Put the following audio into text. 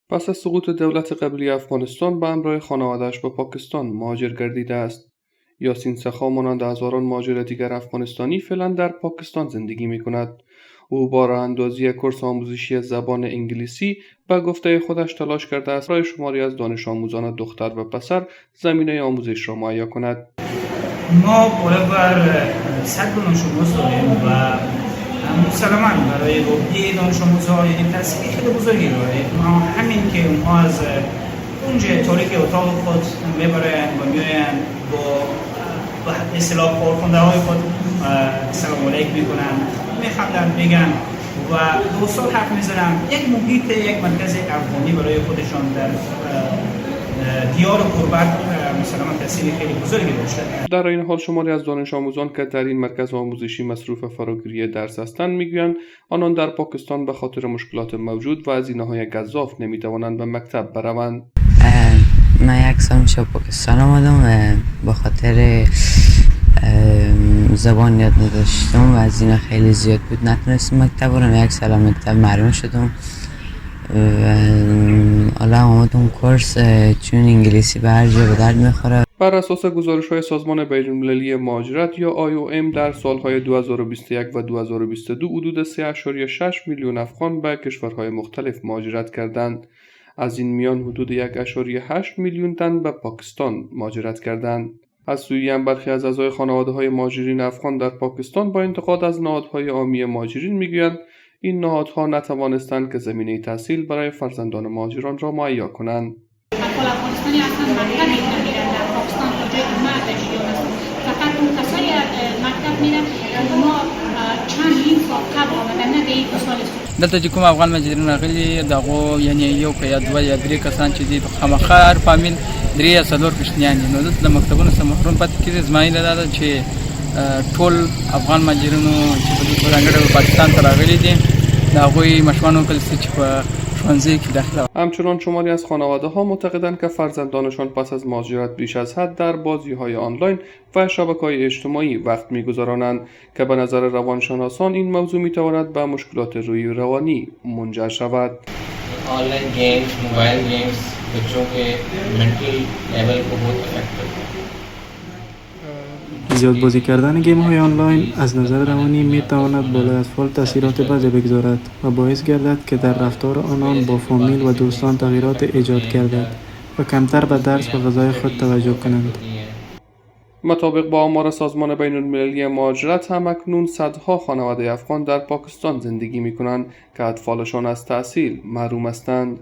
پس از سقوط دولت قبلی افغانستان به همراه خانواده‌اش به پاکستان مهاجر گردیده است. یاسین سخا مانند هزاران مهاجر دیگر افغانستانی فعلا در پاکستان زندگی می کند. او با راه اندازی کورس آموزشی زبان انگلیسی به گفته خودش تلاش کرده است برای شماری از دانش آموزان دختر و پسر زمینه آموزش را مهیا کند. ما بالا بر 100 دانش آموز داریم و مسلماً برای روحیه دانش آموزها یعنی تاثیر خیلی بزرگی داره. ما همین که اونها از اونجا تاریک اتاق خود میبرن و میاین با اصطلاح کارخونده های خود سلام علیک میکنن، میخندن، میگن و دوستان حرف میزنن. یک محیط، یک مرکز افغانی برای خودشان در دیار قربت مثلا تاثیر خیلی بزرگی داشته. در این حال شماری از دانش آموزان که در این مرکز آموزشی مصروف فراگیری درس هستند میگویند آنان در پاکستان به خاطر مشکلات موجود و هزینه‌های گزاف نمیتوانند به مکتب بروند. من یک سال میشه پاکستان آمدم به خاطر زبان یاد نداشتم و هزینه خیلی زیاد بود، نتونستم مکتب برم. یک سال مکتب محروم شدم. حالا آمدم کورس چون انگلیسی به هر جا به درد میخوره. بر اساس گزارش‌های سازمان بین‌المللی مهاجرت یا IOM در سالهای 2021 و 2022 حدود 3.6 میلیون افغان به کشورهای مختلف مهاجرت کردند. از این میان حدود 1.8 میلیون تن به پاکستان مهاجرت کردند. از سوی هم برخی از اعضای خانواده‌های مهاجرین افغان در پاکستان با انتقاد از نهادهای عامی مهاجرین میگویند این نهادها نتوانستند که زمینه تحصیل برای فرزندان مهاجران را مهیا کنند. اطفال افغانستانی اصلا مکتب نمیرن در پاکستان تا جایی که من تجربه هستم. فقط اون کسایی مکتب میرن که ما چند سال قبل آمدن نه دیگه 2 سال است. دلته چې کوم افغان مهاجرین راغلي دغه یعنی یو که یا دوه یا درې کسان چې دي خامخا هر فامیل 3 یا 4 کوچنیان دي. نو دلته د مکتبونو څخه محروم پاتې کېږي. زما هیله دا ده چې ټول افغان مهاجرینو چې په ځانګړي پاکستان ته راغلي دي د هغوی ماشومان وکړل شي چې په ښوونځي کې داخله. همچنان شماری از خانواده‌ها معتقدند که فرزندانشان پس از مهاجرت بیش از حد در بازی‌های آنلاین و شبکه‌های اجتماعی وقت می‌گذرانند که به نظر روانشناسان این موضوع می‌تواند به مشکلات روحی و روانی منجر شود. Online games, mobile games बच्चों के mental level को बहुत अफेक्ट करते हैं. زیاد بازی کردن گیم های آنلاین از نظر روانی می تواند بالای اطفال تاثیرات بدی بگذارد و باعث گردد که در رفتار آنان با فامیل و دوستان تغییرات ایجاد گردد و کمتر به درس و غذای خود توجه کنند. مطابق با آمار سازمان بین‌المللی مهاجرت هم اکنون صدها خانواده افغان در پاکستان زندگی می‌کنند که اطفالشان از تحصیل محروم هستند.